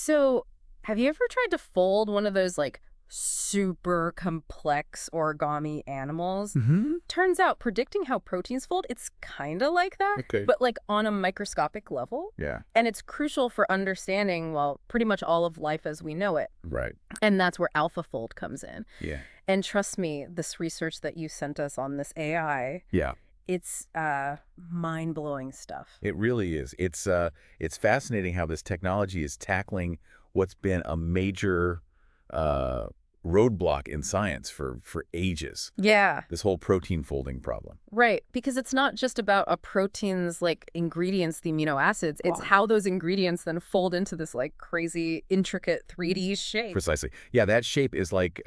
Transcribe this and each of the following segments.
So, have you ever tried to fold one of those like super complex origami animals? Mm-hmm. Turns out predicting how proteins fold, it's kind of like that, Okay. but like on a microscopic level. Yeah. And it's crucial for understanding, well, pretty much all of life as we know it. Right. And that's where AlphaFold comes in. Yeah. And trust me, this research that you sent us on this AI, Yeah. it's mind-blowing stuff. It really is. It's fascinating how this technology is tackling what's been a major uh, roadblock in science for ages. Yeah. This whole protein folding problem. Right, because it's not just about a protein's like ingredients, the amino acids, it's how those ingredients then fold into this like crazy intricate 3D shape. Precisely. Yeah, that shape is like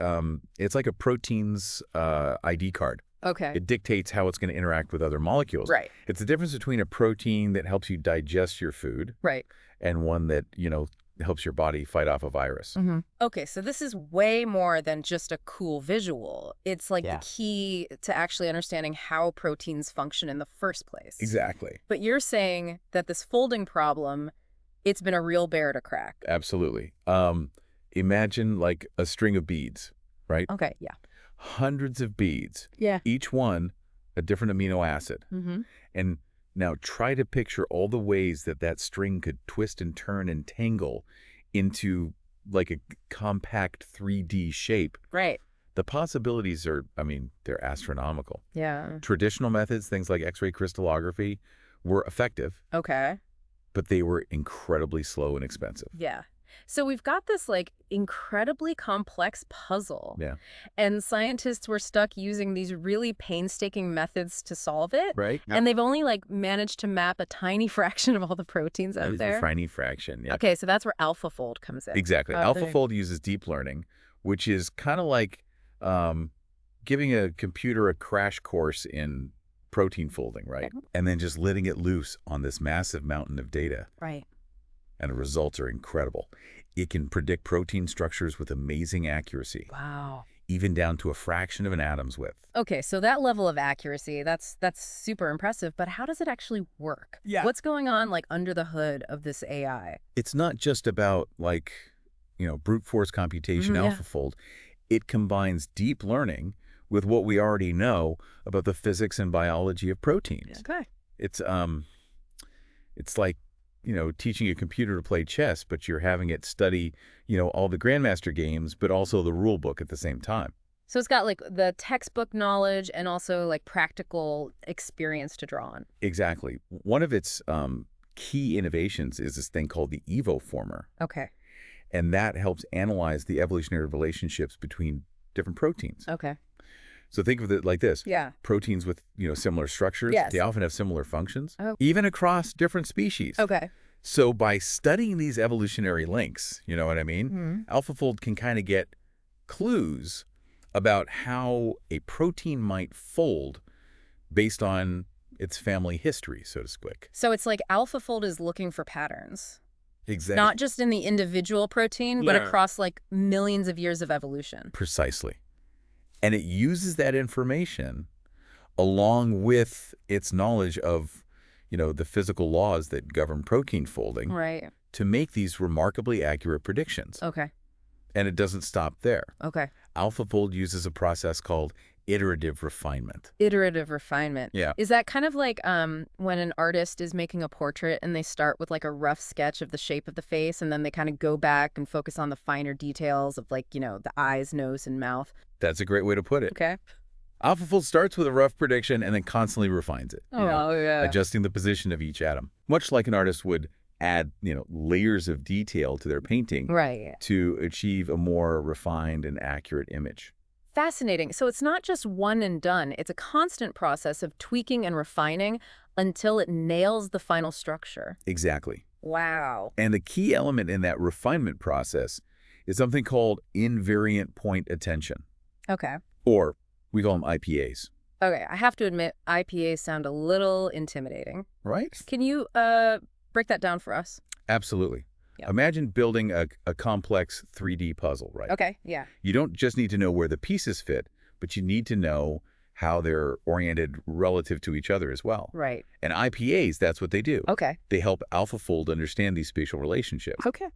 it's like a protein's ID card. Okay. It dictates how it's going to interact with other molecules. Right. It's the difference between a protein that helps you digest your food Right. and one that, helps your body fight off a virus. Mm-hmm. Okay, so this is way more than just a cool visual. It's like Yeah. the key to actually understanding how proteins function in the first place. Exactly. But you're saying that this folding problem, it's been a real bear to crack. Absolutely. Imagine like a string of beads, right? Okay, yeah. Hundreds of beads. Yeah. Each one a different amino acid. Mm-hmm. And now try to picture all the ways that that string could twist and turn and tangle into like a compact 3D shape. Right. The possibilities are, they're astronomical. Yeah. Traditional methods, things like X-ray crystallography, were effective, Okay. but they were incredibly slow and expensive. Yeah. So we've got this like incredibly complex puzzle. Yeah. And scientists were stuck using these really painstaking methods to solve it. Right? And they've only like managed to map a tiny fraction of all the proteins out It's there. a tiny fraction. Yeah. Okay, so that's where AlphaFold comes in. Exactly. There you- AlphaFold uses deep learning, which is kind of like giving a computer a crash course in protein folding, right? Okay. And then just letting it loose on this massive mountain of data. Right. And the results are incredible. It can predict protein structures with amazing accuracy, Wow. even down to a fraction of an atom's width. Okay, so that level of accuracy, that's super impressive, but how does it actually work? Yeah. What's going on like under the hood of this AI? It's not just about like, brute force computation, Mhm, yeah. AlphaFold. It combines deep learning with what we already know about the physics and biology of proteins. Okay. It's like, teaching a computer to play chess, but you're having it study, all the Grandmaster games, but also the rule book at the same time. So it's got like the textbook knowledge and also like practical experience to draw on. Exactly. One of its key innovations is this thing called the evoformer, Okay. and that helps analyze the evolutionary relationships between different proteins. Okay. So think of it like this. Yeah. Proteins with, similar structures, Yes. they often have similar functions, Oh. even across different species. Okay. So by studying these evolutionary links, you know what I mean? Hmm. AlphaFold can kind of get clues about how a protein might fold based on its family history, so to speak. So it's like AlphaFold is looking for patterns, Exactly. not just in the individual protein, but Yeah. across like millions of years of evolution. Precisely. And it uses that information along with its knowledge of, the physical laws that govern protein folding Right. to make these remarkably accurate predictions. Okay. And it doesn't stop there. Okay. AlphaFold uses a process called iterative refinement. Iterative refinement. Yeah. Is that kind of like when an artist is making a portrait and they start with like a rough sketch of the shape of the face and then they kind of go back and focus on the finer details of like, the eyes, nose, and mouth? That's a great way to put it. Okay. AlphaFold starts with a rough prediction and then constantly refines it, Yeah. adjusting the position of each atom. Much like an artist would add, layers of detail to their painting Right. to achieve a more refined and accurate image. Fascinating. So it's not just one and done. It's a constant process of tweaking and refining until it nails the final structure. Exactly. Wow. And the key element in that refinement process is something called invariant point attention, Okay. or we call them IPAs. Okay. I have to admit, IPAs sound a little intimidating. Right? Can you break that down for us? Absolutely. Yep. Imagine building a complex 3D puzzle, right? Okay. Yeah. You don't just need to know where the pieces fit, but you need to know how they're oriented relative to each other as well. Right. And IPAs, that's what they do. Okay. They help AlphaFold understand these spatial relationships. Okay.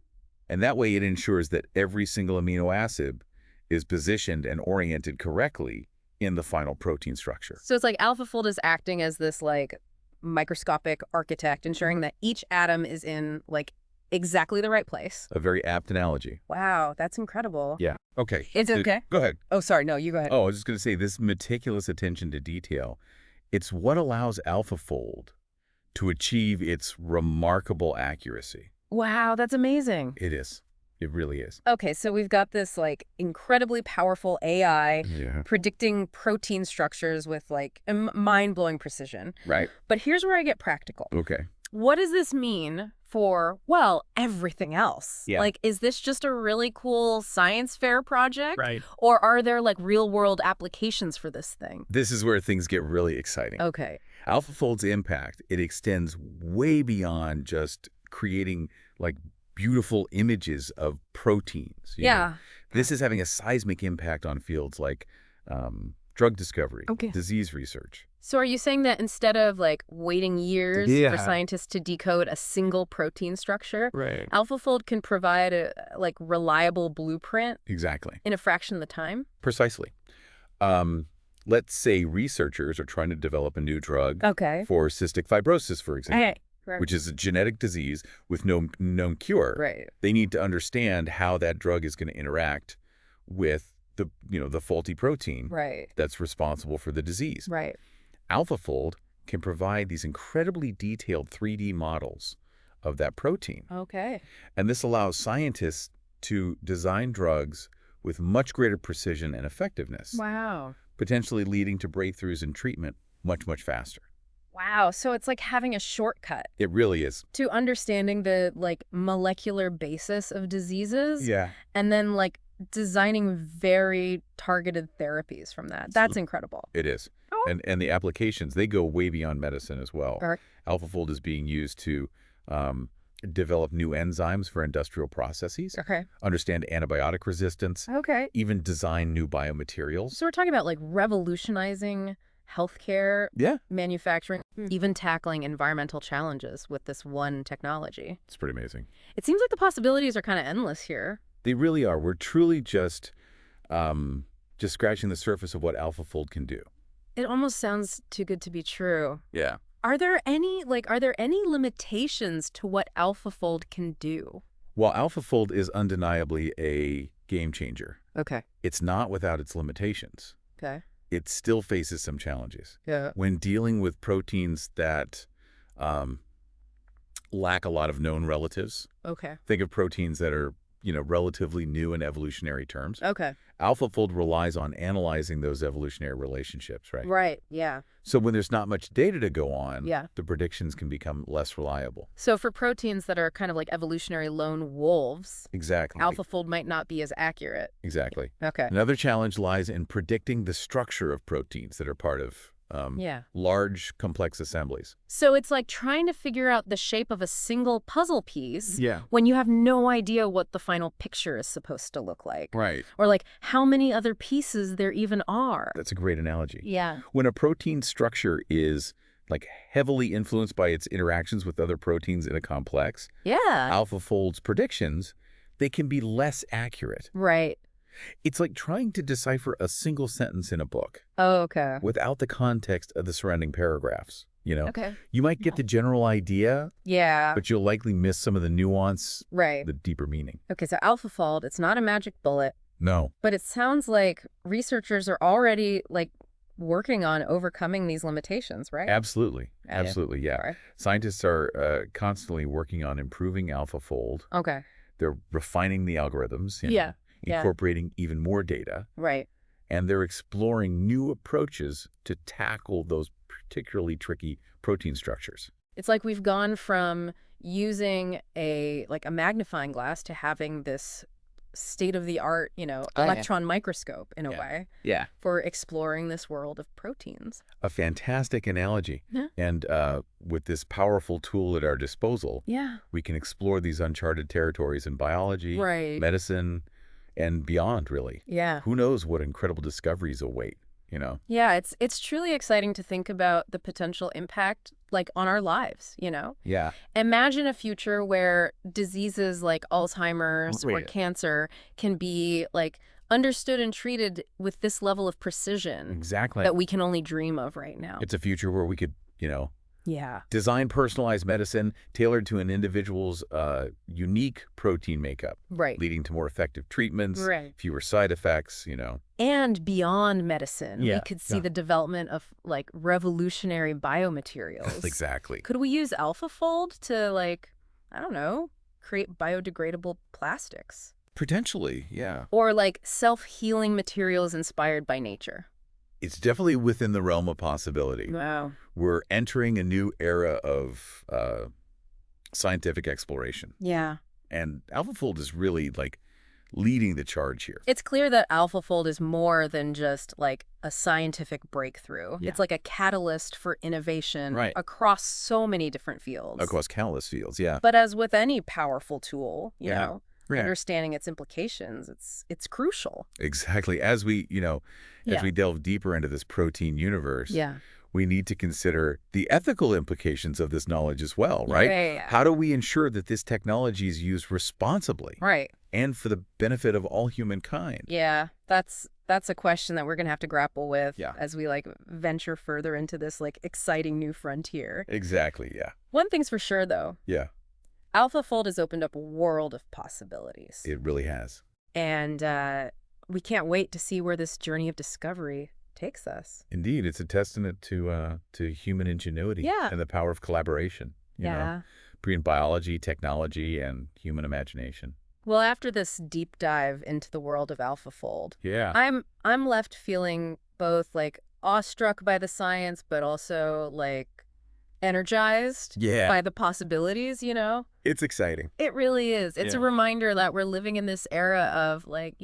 And that way it ensures that every single amino acid is positioned and oriented correctly in the final protein structure. So it's like AlphaFold is acting as this like microscopic architect, ensuring that each atom is in like exactly the right place. A very apt analogy. Wow, that's incredible. Yeah. Okay. It's okay. Go ahead. Oh, sorry. No, you go ahead. Oh, I was just going to say, this meticulous attention to detail, it's what allows AlphaFold to achieve its remarkable accuracy. Wow, that's amazing. It is. It really is. Okay, so we've got this like incredibly powerful AI Yeah. predicting protein structures with like mind-blowing precision. Right. But here's where I get practical. Okay. What does this mean for, well, everything else? Yeah. Like, is this just a really cool science fair project? Right. Or are there like real-world applications for this thing? This is where things get really exciting. Okay. AlphaFold's impact, it extends way beyond just creating like beautiful images of proteins. You know? This is having a seismic impact on fields like drug discovery, disease research. So are you saying that instead of like waiting years for scientists to decode a single protein structure, Right. AlphaFold can provide a like reliable blueprint Exactly. in a fraction of the time? Precisely. Let's say researchers are trying to develop a new drug for cystic fibrosis, for example. Right. Which is a genetic disease with no known cure. Right. They need to understand how that drug is going to interact with the faulty protein that's responsible for the disease. Right. AlphaFold can provide these incredibly detailed 3D models of that protein. Okay. And this allows scientists to design drugs with much greater precision and effectiveness, Wow. potentially leading to breakthroughs in treatment much, much faster. Wow. So it's like having a shortcut It really is. to understanding the like molecular basis of diseases. Yeah. And then like designing very targeted therapies from that. That's incredible. It is. And the applications, they go way beyond medicine as well. AlphaFold is being used to develop new enzymes for industrial processes, understand antibiotic resistance, even design new biomaterials. So we're talking about like revolutionizing healthcare, manufacturing, even tackling environmental challenges with this one technology. It's pretty amazing. It seems like the possibilities are kind of endless here. They really are. We're truly just scratching the surface of what AlphaFold can do. It almost sounds too good to be true. Yeah. Are there any limitations to what AlphaFold can do? Well, AlphaFold is undeniably a game changer. Okay. It's not without its limitations. Okay. It still faces some challenges. Yeah. When dealing with proteins that lack a lot of known relatives. Okay. Think of proteins that are, relatively new in evolutionary terms. Okay. AlphaFold relies on analyzing those evolutionary relationships, right? Right, yeah. So when there's not much data to go on, Yeah. the predictions can become less reliable. So for proteins that are kind of like evolutionary lone wolves, Exactly. AlphaFold might not be as accurate. Exactly. Okay. Another challenge lies in predicting the structure of proteins that are part of large, complex assemblies. So it's like trying to figure out the shape of a single puzzle piece Yeah. when you have no idea what the final picture is supposed to look like. Right. Or like how many other pieces there even are. That's a great analogy. Yeah. When a protein structure is like heavily influenced by its interactions with other proteins in a complex, AlphaFold's predictions, they can be less accurate. Right. It's like trying to decipher a single sentence in a book. Oh, okay. Without the context of the surrounding paragraphs, Okay. You might get the general idea, but you'll likely miss some of the nuance, the deeper meaning. Okay, so AlphaFold, it's not a magic bullet. No. But it sounds like researchers are already like working on overcoming these limitations, right? Absolutely. Absolutely, yeah. Right. Scientists are constantly working on improving AlphaFold. Okay. They're refining the algorithms. Incorporating even more data. Right. And they're exploring new approaches to tackle those particularly tricky protein structures. It's like we've gone from using a magnifying glass to having this state-of-the-art, electron microscope in a way for exploring this world of proteins. A fantastic analogy. Yeah. And with this powerful tool at our disposal, we can explore these uncharted territories in biology, medicine, and beyond, really. Yeah. Who knows what incredible discoveries await, Yeah, it's truly exciting to think about the potential impact like on our lives, you know? Yeah. Imagine a future where diseases like Alzheimer's or cancer can be like understood and treated with this level of precision. Exactly. That we can only dream of right now. It's a future where we could, yeah, design personalized medicine tailored to an individual's unique protein makeup. Right. Leading to more effective treatments, right. fewer side effects, And beyond medicine, we could see the development of like revolutionary biomaterials. Exactly. Could we use AlphaFold to like, I don't know, create biodegradable plastics? Potentially, yeah. Or like self-healing materials inspired by nature. It's definitely within the realm of possibility. Wow. We're entering a new era of scientific exploration. Yeah. And AlphaFold is really like leading the charge here. It's clear that AlphaFold is more than just like a scientific breakthrough. Yeah. It's like a catalyst for innovation across so many different fields. Across countless fields, yeah. But as with any powerful tool, you know, understanding its implications, it's crucial. Exactly. As we, as we delve deeper into this protein universe, we need to consider the ethical implications of this knowledge as well, right? Yeah. How do we ensure that this technology is used responsibly? Right. And for the benefit of all humankind? Yeah, that's a question that we're going to have to grapple with as we like venture further into this like exciting new frontier. Exactly, yeah. One thing's for sure though. Yeah. AlphaFold has opened up a world of possibilities. It really has. And we can't wait to see where this journey of discovery takes us. Indeed, it's a testament to human ingenuity and the power of collaboration. You know, between biology, technology, and human imagination. Well, after this deep dive into the world of AlphaFold, I'm left feeling both like awestruck by the science, but also like energized by the possibilities, you know? It's exciting. It really is. It's a reminder that we're living in this era of like,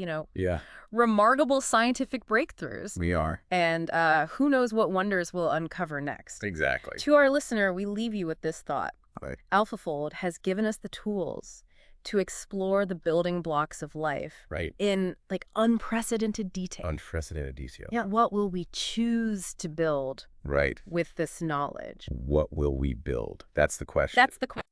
remarkable scientific breakthroughs. We are. And who knows what wonders we'll uncover next. Exactly. To our listener, we leave you with this thought. AlphaFold has given us the tools to explore the building blocks of life in like unprecedented detail. Unprecedented detail. Yeah, what will we choose to build with this knowledge? What will we build? That's the question. That's the question.